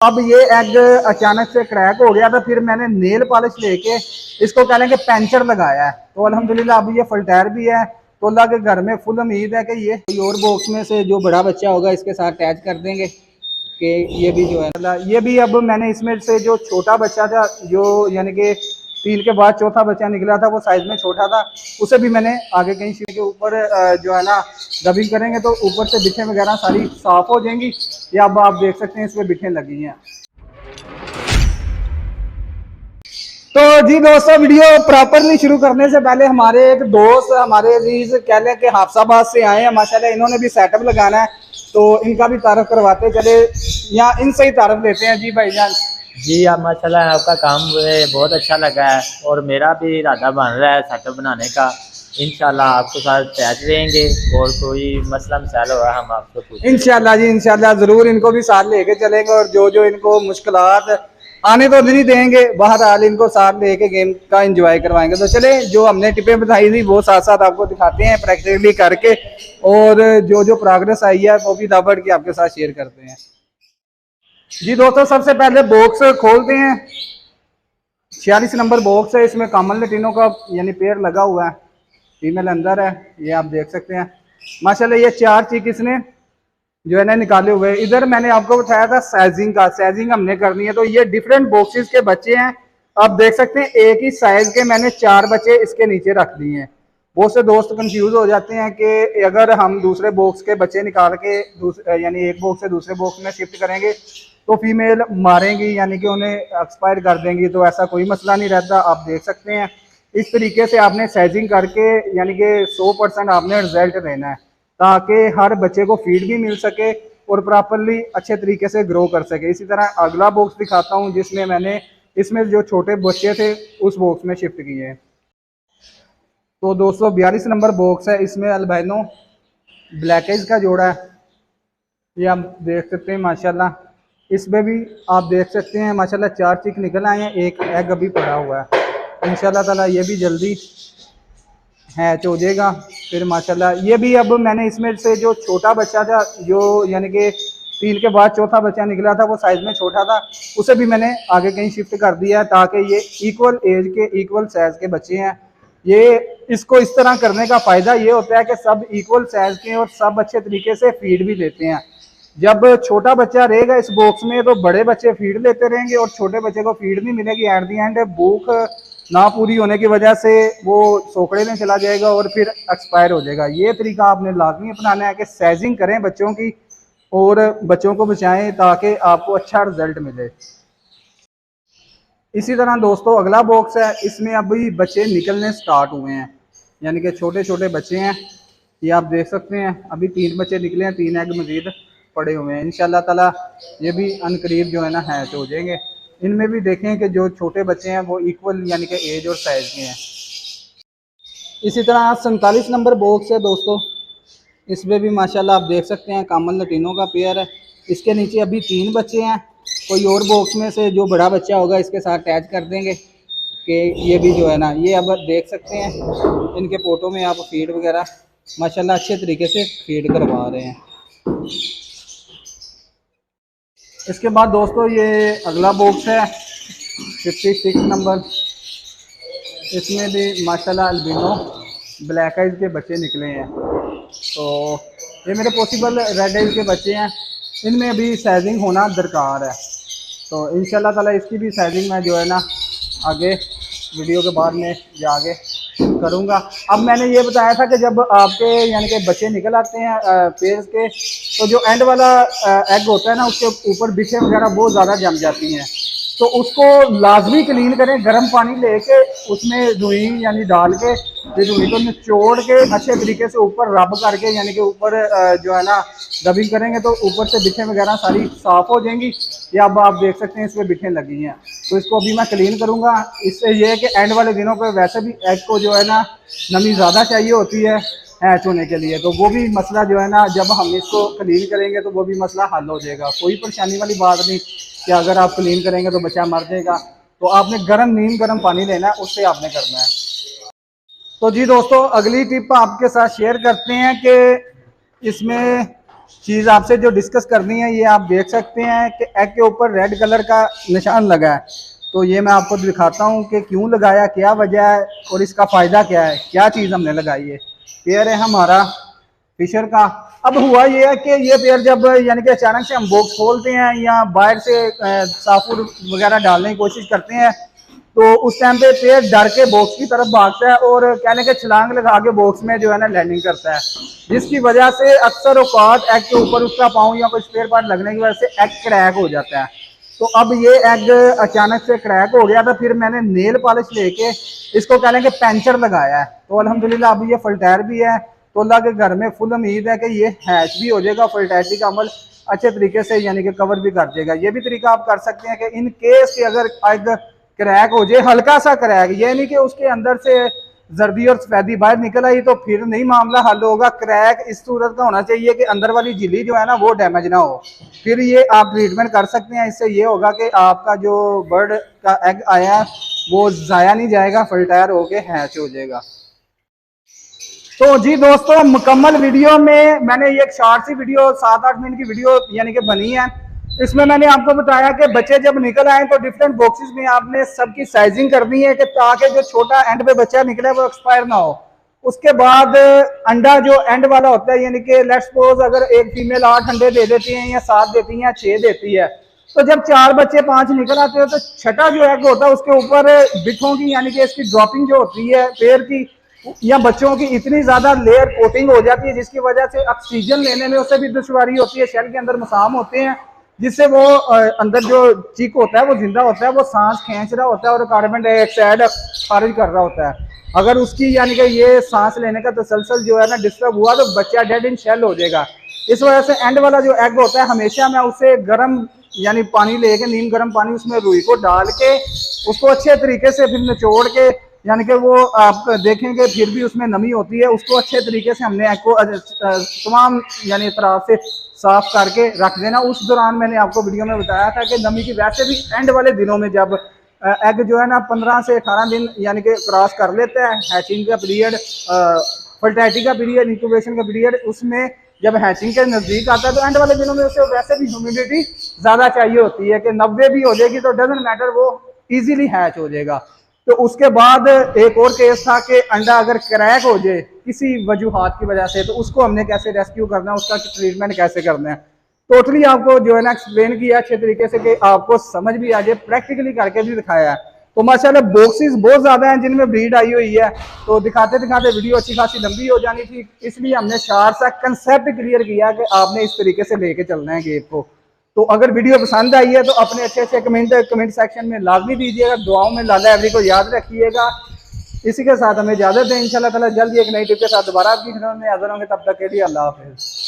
अब ये एग अचानक से क्रैक हो गया था, फिर मैंने नेल पॉलिश लेके इसको कह लें कि पैंचर लगाया है। तो अल्हम्दुलिल्लाह अब ये फुल टायर भी है। तो अल्लाह के घर में फुल उम्मीद है कि ये कोई और बॉक्स में से जो बड़ा बच्चा होगा इसके साथ अटैच कर देंगे कि ये भी जो है ये भी। अब मैंने इसमें से जो छोटा बच्चा था, जो यानी कि 3 के बाद चौथा बच्चा निकला था, वो साइज में छोटा था, उसे भी मैंने आगे कहीं शीट के ऊपर जो है ना डबिंग करेंगे तो ऊपर से बिठे वगैरह सारी साफ हो जाएंगी। ये अब आप देख सकते हैं इसमें बिठे लगी हैं। तो जी दोस्तों, वीडियो प्रॉपरली शुरू करने से पहले हमारे एक दोस्त, हमारे अजीज कह लें कि हाफसाबाद से आए हैं माशाल्लाह, इन्होंने भी सेटअप लगाना है, तो इनका भी तारफ करवाते चले या इनसे ही तारफ लेते हैं। जी भाईजान। जी आप माशाल्लाह, आपका काम मुझे बहुत अच्छा लगा है और मेरा भी इरादा बन रहा है सेटअप बनाने का। इंशाल्लाह आपके साथ अटैच रहेंगे और कोई मसला मसाइल होगा हम आपको पूछेंगे। इंशाल्लाह जी, इंशाल्लाह जरूर इनको भी साथ लेके चलेंगे और जो जो इनको मुश्किलात आने तो नहीं देंगे, बहरहाल इनको साथ लेके गेम का एंजॉय करवाएंगे। तो चले, जो हमने टिपें बताई थी वो साथ साथ आपको दिखाते हैं प्रैक्टिकली करके, और जो जो प्रोग्रेस आई है वो भी दाबड़ की आपके साथ शेयर करते हैं। जी दोस्तों, सबसे पहले बॉक्स खोलते हैं। 46 नंबर बॉक्स है, इसमें कामन लटीनों का यानी पेड़ लगा हुआ है, फीमेल अंदर है, ये आप देख सकते हैं। माशाल्लाह ये 4 चीक इसने जो है ना निकाले हुए। इधर मैंने आपको बताया था साइजिंग का, साइजिंग हमने करनी है। तो ये डिफरेंट बॉक्सेस के बच्चे हैं, आप देख सकते हैं। एक ही साइज के मैंने 4 बच्चे इसके नीचे रख दिए हैं। बहुत से दोस्त कंफ्यूज हो जाते हैं कि अगर हम दूसरे बॉक्स के बच्चे निकाल के यानी एक बॉक्स से दूसरे बॉक्स में शिफ्ट करेंगे तो फीमेल मारेंगी, यानी कि उन्हें एक्सपायर कर देंगी। तो ऐसा कोई मसला नहीं रहता, आप देख सकते हैं। इस तरीके से आपने साइजिंग करके यानी कि 100% आपने रिजल्ट देना है, ताकि हर बच्चे को फीड भी मिल सके और प्रॉपरली अच्छे तरीके से ग्रो कर सके। इसी तरह अगला बॉक्स दिखाता हूँ, जिसमें मैंने इसमें जो छोटे बच्चे थे उस बॉक्स में शिफ्ट किए हैं। तो 242 नंबर बॉक्स है, इसमें अल्बाइनो ब्लैकेज का जोड़ा है, ये आप देख सकते हैं माशाल्लाह। इसमें भी आप देख सकते हैं माशाल्लाह 4 चिक निकल आए हैं, एक एग अभी पड़ा हुआ है। इंशाल्लाह ताला ये भी जल्दी हैच हो जाएगा। फिर माशाल्लाह ये भी, अब मैंने इसमें से जो छोटा बच्चा था, जो यानी कि 3 के बाद चौथा बच्चा निकला था, वो साइज में छोटा था, उसे भी मैंने आगे कहीं शिफ्ट कर दिया है, ताकि ये इक्वल एज के इक्वल साइज के बच्चे हैं। ये इसको इस तरह करने का फ़ायदा ये होता है कि सब इक्वल साइज के और सब अच्छे तरीके से फीड भी लेते हैं। जब छोटा बच्चा रहेगा इस बॉक्स में तो बड़े बच्चे फीड लेते रहेंगे और छोटे बच्चे को फीड नहीं मिलेगी। एट दी एंड भूख ना पूरी होने की वजह से वो सोखड़े में चला जाएगा और फिर एक्सपायर हो जाएगा। ये तरीका आपने लाजमी अपनाना है कि साइजिंग करें बच्चों की और बच्चों को बचाएं, ताकि आपको अच्छा रिजल्ट मिले। इसी तरह दोस्तों अगला बॉक्स है, इसमें अभी बच्चे निकलने स्टार्ट हुए हैं, यानी कि छोटे छोटे बच्चे हैं। ये आप देख सकते हैं, अभी 3 बच्चे निकले हैं, 3 एग मजीद पड़े हुए हैं। इंशाल्लाह ताला ये भी अनकरीब जो है ना हैच हो जाएंगे। इनमें भी देखें कि जो छोटे बच्चे हैं वो इक्वल यानी कि एज और साइज के हैं। इसी तरह 47 नंबर बॉक्स है दोस्तों, इसमें भी माशाल्लाह आप देख सकते हैं कामन लटीनों का पेयर है। इसके नीचे अभी 3 बच्चे हैं, कोई और बॉक्स में से जो बड़ा बच्चा होगा इसके साथ अटैच कर देंगे कि ये भी जो है ना, ये अब देख सकते हैं इनके पोटों में आप फीड वगैरह माशाल्लाह अच्छे तरीके से फीड करवा रहे हैं। इसके बाद दोस्तों ये अगला बॉक्स है 56 नंबर, इसमें भी माशाल्लाह अल्बिनो ब्लैक आइज के बच्चे निकले हैं। तो ये मेरे पॉसिबल रेड आइज के बच्चे हैं, इनमें भी साइजिंग होना दरकार है। तो इंशाल्लाह ताला इसकी भी साइजिंग मैं जो है ना आगे वीडियो के बाद में जाके करूँगा। अब मैंने ये बताया था कि जब आपके यानी कि बच्चे निकल आते हैं पेड़ के, तो जो एंड वाला एग होता है ना, उसके ऊपर बिछे वगैरह बहुत ज़्यादा जम जाती हैं। तो उसको लाजमी क्लीन करें, गर्म पानी लेके उसमें रुई यानी डाल के, फिर रुई को निचोड़ के अच्छे तरीके से ऊपर रब करके यानी कि ऊपर जो है ना डबिंग करेंगे तो ऊपर से बिठे वगैरह सारी साफ़ हो जाएंगी। ये अब आप देख सकते हैं इसमें बिठे लगी हैं, तो इसको अभी मैं क्लीन करूँगा। इससे ये है कि एंड वाले दिनों पर वैसे भी एग को जो है ना नमी ज़्यादा चाहिए होती है हैच होने के लिए, तो वो भी मसला जो है ना जब हम इसको क्लीन करेंगे तो वो भी मसला हल हो जाएगा। कोई परेशानी वाली बात नहीं कि अगर आप क्लीन करेंगे तो बच्चा मर जाएगा। तो आपने नीम गर्म पानी लेना है, उससे आपने करना है। तो जी दोस्तों अगली टिप आपके साथ शेयर करते हैं कि इसमें चीज़ आपसे जो डिस्कस करनी है, ये आप देख सकते हैं कि एग के ऊपर रेड कलर का निशान लगा है। तो ये मैं आपको दिखाता हूँ कि क्यों लगाया, क्या वजह है और इसका फ़ायदा क्या है, क्या चीज़ हमने लगाई है। पेयर है हमारा फिशर का। अब हुआ ये है कि ये पेयर जब यानी कि अचानक से हम बॉक्स खोलते हैं या बाहर से साफुर वगैरह डालने की कोशिश करते हैं, तो उस टाइम पे पेयर डर के बॉक्स की तरफ भागता है और कहने के छलांग लगा के बॉक्स में जो है ना लैंडिंग करता है, जिसकी वजह से अक्सर औकात एग के ऊपर उसका पाँव या कोई स्पेयर पार्ट लगने की वजह से एग क्रैक हो जाता है। तो अब ये एग अचानक से क्रैक हो गया था, फिर मैंने नेल पॉलिश लेके इसको कहने के पैंचर लगाया है। तो अल्हम्दुलिल्लाह अब ये फुल टायर भी है। तो अल्लाह के घर में फुल उम्मीद है कि ये हैच भी हो जाएगा, फुल टायरिटी का अमल अच्छे तरीके से यानी कि कवर भी कर देगा। ये भी तरीका आप कर सकते हैं कि इन केस के अगर एग क्रैक हो जाए, हल्का सा क्रैक, ये नहीं कि उसके अंदर से जर्दी और सफेदी बाहर निकल आई तो फिर नहीं मामला हल होगा। क्रैक इस सूरत का होना चाहिए कि अंदर वाली झिल्ली जो है ना वो डैमेज ना हो, फिर ये आप ट्रीटमेंट कर सकते हैं। इससे ये होगा कि आपका जो बर्ड का एग आया है वो ज़ाया नहीं जाएगा, फुल टायर होके हैच हो जाएगा। तो जी दोस्तों, मुकम्मल वीडियो में मैंने ये एक शॉर्ट सी वीडियो 7-8 मिनट की वीडियो यानी कि बनी है। इसमें मैंने आपको बताया कि बच्चे जब निकल आए तो डिफरेंट बॉक्सेस में आपने सबकी साइजिंग करनी है कि ताकि जो छोटा एंड पे बच्चा निकले वो एक्सपायर ना हो। उसके बाद अंडा जो एंड वाला होता है, यानी कि लेट्स सपोज अगर एक फीमेल 8 अंडे दे देती है या 7 देती है या 6 देती है, तो जब 4 बच्चे 5 निकल आते हैं तो छठा जो एग होता है उसके ऊपर बिठों की यानी कि इसकी ड्रॉपिंग जो होती है पेयर की या बच्चों की इतनी ज्यादा लेयर कोटिंग हो जाती है जिसकी वजह से ऑक्सीजन लेने में उससे भी दुश्वारी होती है। शेल के अंदर मसाम होते हैं जिससे वो अंदर जो चीक होता है वो जिंदा होता है, वो सांस खींच रहा होता है और कार्बन डाइऑक्साइड खारिज कर रहा होता है। अगर उसकी यानी कि ये सांस लेने का तसलसल जो है ना डिस्टर्ब हुआ तो बच्चा डेड इन शेल हो जाएगा। इस वजह से एंड वाला जो एग होता है हमेशा मैं उसे गर्म यानी पानी लेके, नीम गर्म पानी, उसमें रुई को डाल के उसको अच्छे तरीके से फिर निचोड़ के, यानी कि वो आप देखेंगे फिर भी उसमें नमी होती है, उसको अच्छे तरीके से हमने एग को तमाम यानी तरफ से साफ करके रख देना। उस दौरान मैंने आपको वीडियो में बताया था कि नमी की वैसे भी एंड वाले दिनों में जब एग जो है ना 15 से 18 दिन यानी कि क्रॉस कर लेता है, हैचिंग का पीरियड, फर्टिलिटी का पीरियड, इंक्यूबेशन का पीरियड, उसमें जब हैचिंग के नज़दीक आता है तो एंड वाले दिनों में उसे वैसे भी ह्यूमिडिटी ज़्यादा चाहिए होती है कि 90 भी हो जाएगी तो डजंट मैटर, वो ईजिली हैच हो जाएगा। तो उसके बाद एक और केस था कि अंडा अगर क्रैक हो जाए किसी वजूहात की वजह से तो उसको हमने कैसे रेस्क्यू करना है, उसका ट्रीटमेंट कैसे करना है, टोटली आपको जो है ना एक्सप्लेन किया अच्छे तरीके से कि आपको समझ भी आ जाए, प्रैक्टिकली करके भी दिखाया है। तो माशाल्लाह बॉक्सेस बहुत ज़्यादा हैं जिनमें ब्रीड आई हुई है, तो दिखाते दिखाते वीडियो अच्छी खासी लंबी हो जानी थी, इसलिए हमने शार्ट सा कंसेप्ट क्लियर किया कि आपने इस तरीके से लेके चलना है गेट को। तो अगर वीडियो पसंद आई है तो अपने अच्छे अच्छे कमेंट सेक्शन में लाजमी दीजिएगा, दुआओं में लाला एवरी को याद रखिएगा। इसी के साथ हमें इजाज़त है, इंशाल्लाह ताला जल्दी एक नई टिप के साथ दोबारा आपकी खिदमत में हाज़िर होंगे, तब तक के लिए अल्लाह हाफ़िज़।